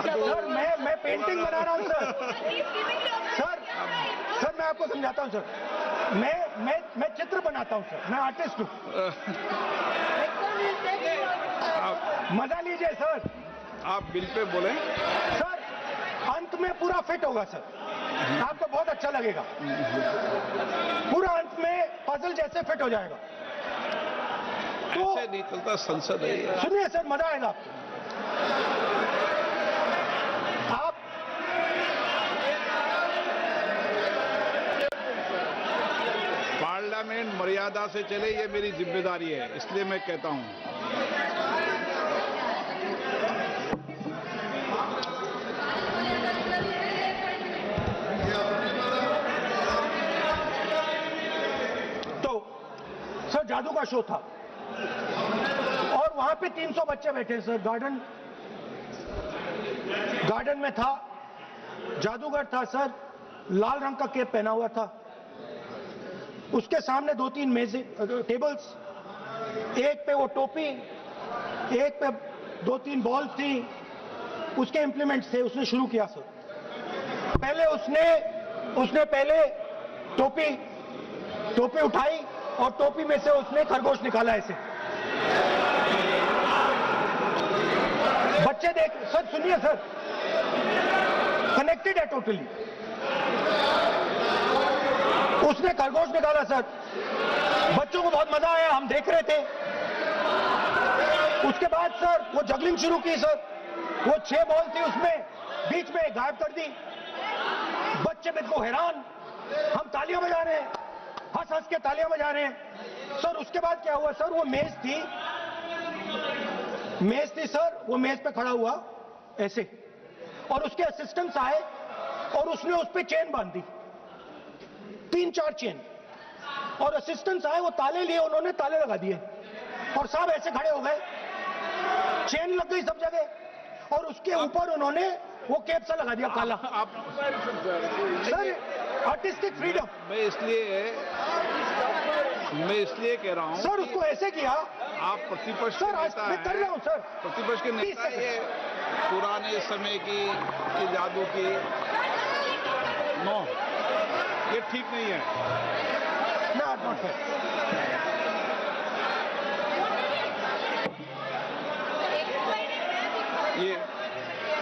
Sir मैं painting बना रहा हूँ सर सर मैं आपको समझाता हूँ सर। मैं चित्र बनाता हूँ सर, मैं आर्टिस्ट हूँ। मजा लीजिए सर। आप बिल पे बोले सर, अंत में पूरा फिट होगा सर, आपको बहुत अच्छा लगेगा। पूरा अंत में पजल जैसे फिट हो जाएगा। तो ऐसे नहीं चलता, संसद है। सुनिए सर, मजा आएगा आप पार्लियामेंट मर्यादा से चले, ये मेरी जिम्मेदारी है, इसलिए मैं कहता हूं। तो सर जादू का शो था और वहां पे 300 बच्चे बैठे सर। गार्डन में था, जादूगर था सर, लाल रंग का कैप पहना हुआ था। उसके सामने 2-3 मेजें, टेबल्स, एक पे वो टोपी, एक पे 2-3 बॉल्स थी, उसके इंप्लीमेंट्स थे। उसने शुरू किया सर। पहले उसने पहले टोपी उठाई और टोपी में से उसने खरगोश निकाला ऐसे। बच्चे देख, सर सुनिए सर, कनेक्टेड है टोटली। उसने खरगोश निकाला सर, बच्चों को बहुत मजा आया, हम देख रहे थे। उसके बाद सर वो जगलिंग शुरू की सर। वो 6 बॉल थी, उसमें बीच में गायब कर दी। बच्चे बिल्कुल हैरान, हम तालियां बजा रहे हैं, हंस हंस के तालियां बजा रहे हैं सर। उसके बाद क्या हुआ सर, वो मेज थी सर, वो मेज पे खड़ा हुआ ऐसे, और उसके असिस्टेंट्स आए और उसने उस पे चेन बांध दी, 3-4 चेन। और असिस्टेंट्स आए, वो ताले लिए, उन्होंने ताले लगा दिए और साहब ऐसे खड़े हो गए, चेन लग गई सब जगह। और उसके ऊपर उन्होंने वो कैप सा लगा दिया काला। आप सर आर्टिस्टिक फ्रीडम। मैं इसलिए कह रहा हूं सर उसको ऐसे किया। आप प्रतिपक्ष सर के आज नेता मैं कर रहा हूं सर। प्रतिपक्ष के नेता, ये पुराने समय की जादू की नो, ये ठीक नहीं है। Not fair. ये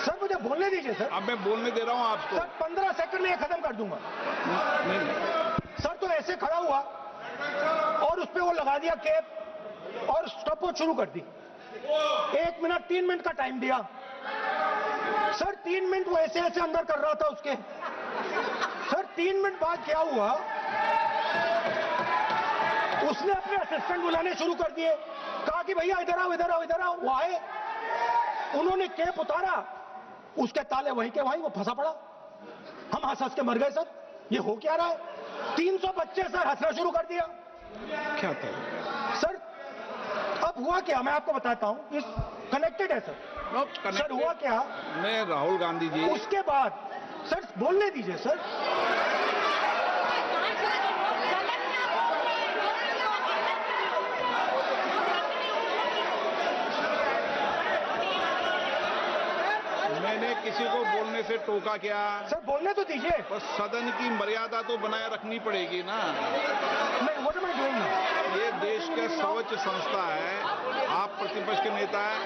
सर मुझे बोलने दीजिए सर। अब मैं बोलने दे रहा हूं आपको। सर 15 सेकंड में ये खत्म कर दूंगा। सर तो ऐसे खड़ा हुआ और उस पे वो लगा दिया कैप और स्टॉपवॉच शुरू कर दी। 1 मिनट 3 मिनट का टाइम दिया सर। 3 मिनट वो ऐसे ऐसे अंदर कर रहा था उसके। सर 3 मिनट बाद क्या हुआ, उसने अपने असिस्टेंट बुलाने शुरू कर दिए, कहा कि भैया इधर आओ इधर आओ इधर आओ। वो आए, उन्होंने कैप उतारा, उसके ताले वहीं के वहीं, वो फंसा पड़ा। हम हंस हंस के मर गए सर, ये हो क्या रहा है। 300 बच्चे सर हंसना शुरू कर दिया। क्या था सर अब हुआ क्या, मैं आपको बताता हूं, इस कनेक्टेड है सर। सर हुआ क्या, मैं राहुल गांधी जी, उसके बाद सर बोलने दीजिए सर। मैंने किसी को बोलने से टोका क्या? सर बोलने तो दीजिए। बस सदन की मर्यादा तो बनाए रखनी पड़ेगी ना। ये देश का सर्वोच्च संस्था है, आप प्रतिपक्ष के नेता हैं,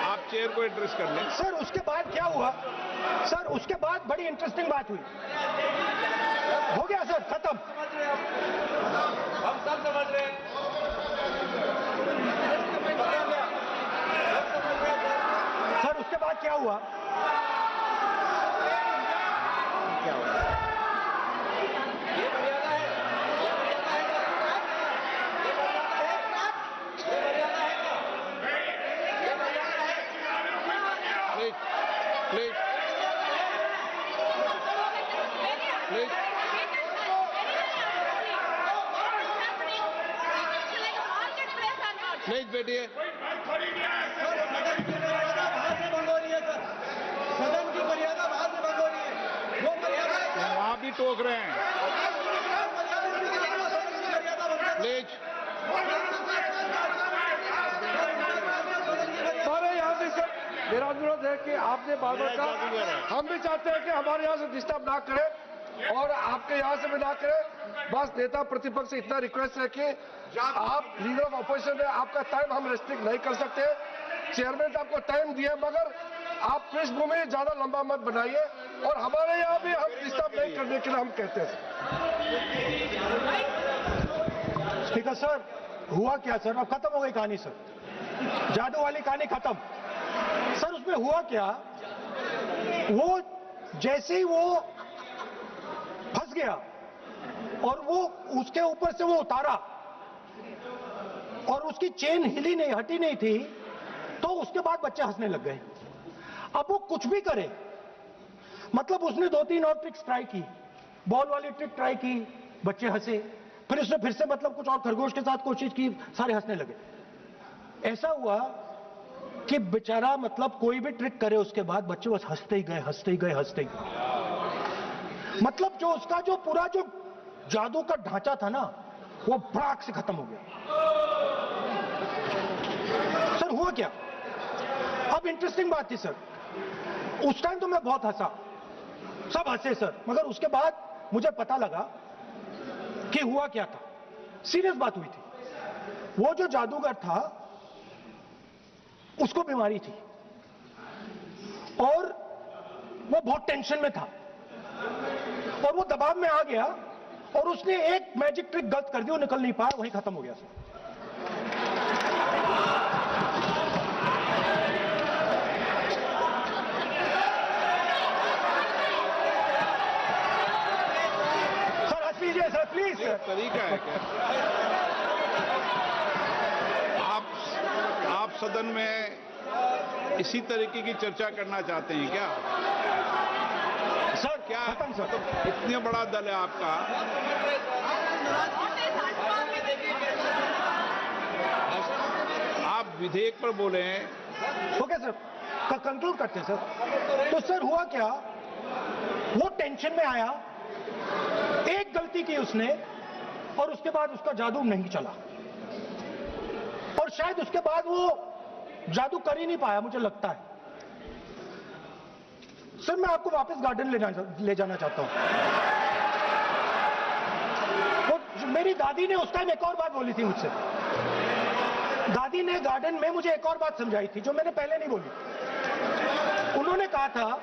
आप चेयर को एड्रेस कर लें। सर उसके बाद क्या हुआ, सर उसके बाद बड़ी इंटरेस्टिंग बात हुई। हो गया सर, खत्म। हम सब समझ रहे हैं। सर उसके बाद क्या हुआ, प्लीज प्लीज बैठिए। सदन की मर्यादा बाहर से भंग हो रही है। वो मर्यादा वहां भी टोक रहे हैं। प्लीज सारे यहाँ से सर मेरा अनुरोध है कि आपने बार बार कहा, हम भी चाहते हैं कि हमारे यहाँ से डिस्टर्ब ना करें और आपके यहाँ से भी ना करें। बस नेता प्रतिपक्ष से इतना रिक्वेस्ट है कि आप लीडर ऑफ अपोजिशन है, आपका टाइम हम रेस्ट्रिक्ट नहीं कर सकते। चेयरमैन आपको टाइम दिया, मगर आप पृष्ठभूमि ज्यादा लंबा मत बनाइए और हमारे यहाँ भी हम डिस्टर्ब नहीं करने के लिए हम कहते हैं। स्पीकर सर, हुआ क्या सर? अब खत्म हो गई कहानी सर, जादू वाली कहानी खत्म। सर उसमें हुआ क्या, वो जैसे ही वो फंस गया और वो उसके ऊपर से वो उतारा और उसकी चेन हिली नहीं, हटी नहीं थी, तो उसके बाद बच्चे हंसने लग गए। अब वो कुछ भी करे, मतलब उसने 2-3 और ट्रिक्स ट्राई की, बॉल वाली ट्रिक ट्राई की, बच्चे हंसे, फिर उसने फिर से मतलब कुछ और खरगोश के साथ कोशिश की, सारे हंसने लगे। ऐसा हुआ कि बेचारा मतलब कोई भी ट्रिक करे उसके बाद बच्चे बस हंसते ही गए, हंसते ही गए, हंसते ही गए। मतलब जो उसका जो पूरा जो जादू का ढांचा था ना, वो भड़ाक से खत्म हो गया। सर हुआ क्या, अब इंटरेस्टिंग बात थी सर, उस टाइम तो मैं बहुत हंसा, सब हंसे सर, मगर उसके बाद मुझे पता लगा कि हुआ क्या था। सीरियस बात हुई थी। वो जो जादूगर था उसको बीमारी थी और वो बहुत टेंशन में था और वो दबाव में आ गया और उसने एक मैजिक ट्रिक गलत कर दी, वो निकल नहीं पाया, वहीं खत्म हो गया सर। सर प्लीज सर, तरीका है क्या? आप सदन में इसी तरीके की चर्चा करना चाहते हैं क्या? सर क्या खत्म सर, इतने बड़ा दल है आपका, आप विधेयक पर बोले हैं। ओके सर, कंक्लूड करते हैं सर। तो सर हुआ क्या, वो टेंशन में आया, एक गलती की उसने और उसके बाद उसका जादू नहीं चला और शायद उसके बाद वो जादू कर ही नहीं पाया, मुझे लगता है। सर मैं आपको वापस गार्डन ले जाना चाहता हूं। वो मेरी दादी ने उस टाइम एक और बात बोली थी मुझसे, दादी ने गार्डन में मुझे एक और बात समझाई थी जो मैंने पहले नहीं बोली। उन्होंने कहा था,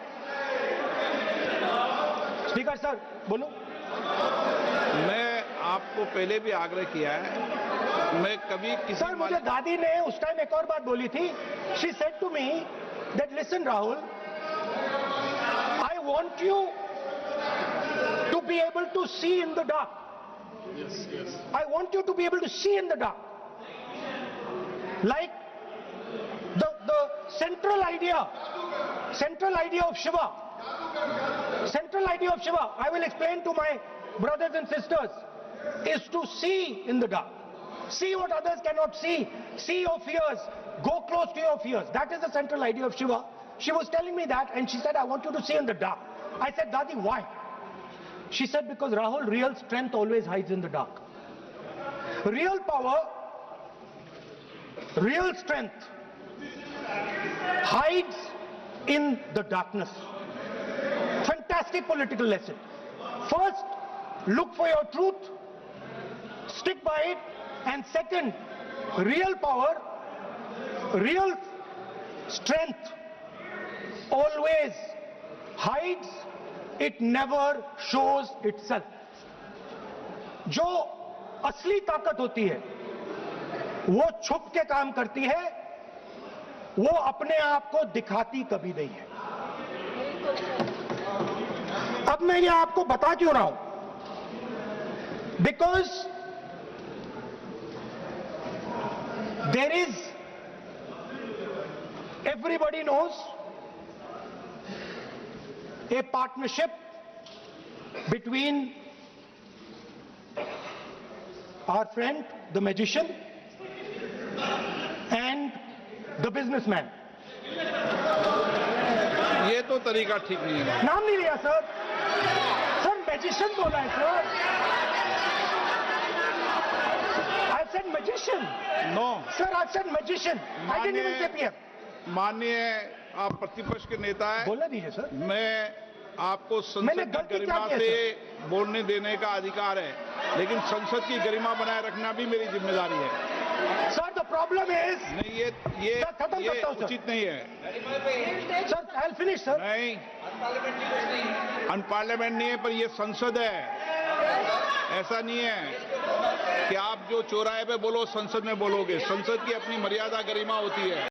स्पीकर सर बोलो। मैं आपको पहले भी आग्रह किया है, मैं कभी किसी सर मुझे दादी ने उस टाइम एक और बात बोली थी। She said to me that listen Rahul, I want you to be able to see in the dark, I want you to be able to see in the dark, like the central idea of Shiva. Central idea of Shiva, I will explain to my brothers and sisters, is to see in the dark. See what others cannot see. See your fears. Go close to your fears. That is the central idea of Shiva. She was telling me that and she said, I want you to see in the dark. I said, Dadi, why? She said, because Rahul, real strength always hides in the dark. Real power, real strength hides in the darkness. Fantastic political lesson. First, look for your truth, stick by it, and second, real power, real strength always hides, it never shows itself. जो असली ताकत होती है वो छुप के काम करती है, वो अपने आप को दिखाती कभी नहीं है। अब मैं ये आपको बता क्यों रहा हूं? Because there is, everybody knows, a partnership between our friend, the magician, and the businessman. ये तो तरीका ठीक नहीं है। नाम नहीं लिया सर, सर मैजिशियन बोला है sir. I said magician. No. Sir, I said magician. I didn't even say PM. माननीय आप प्रतिपक्ष के नेता हैं। बोलने दीजिए सर। मैं आपको मैंने संसद की गलती क्या गरिमा की है, से बोलने देने का अधिकार है, लेकिन संसद की गरिमा बनाए रखना भी मेरी जिम्मेदारी है। सर द प्रॉब्लम इज नहीं, ये सर, खत्म ये करता हूं, सर। उचित नहीं है। Sir I will finish sir. नहीं, अनपार्लियामेंट नहीं है, पर ये संसद है। ऐसा नहीं है कि आप जो चौराहे पे बोलो संसद में बोलोगे। संसद की अपनी मर्यादा गरिमा होती है।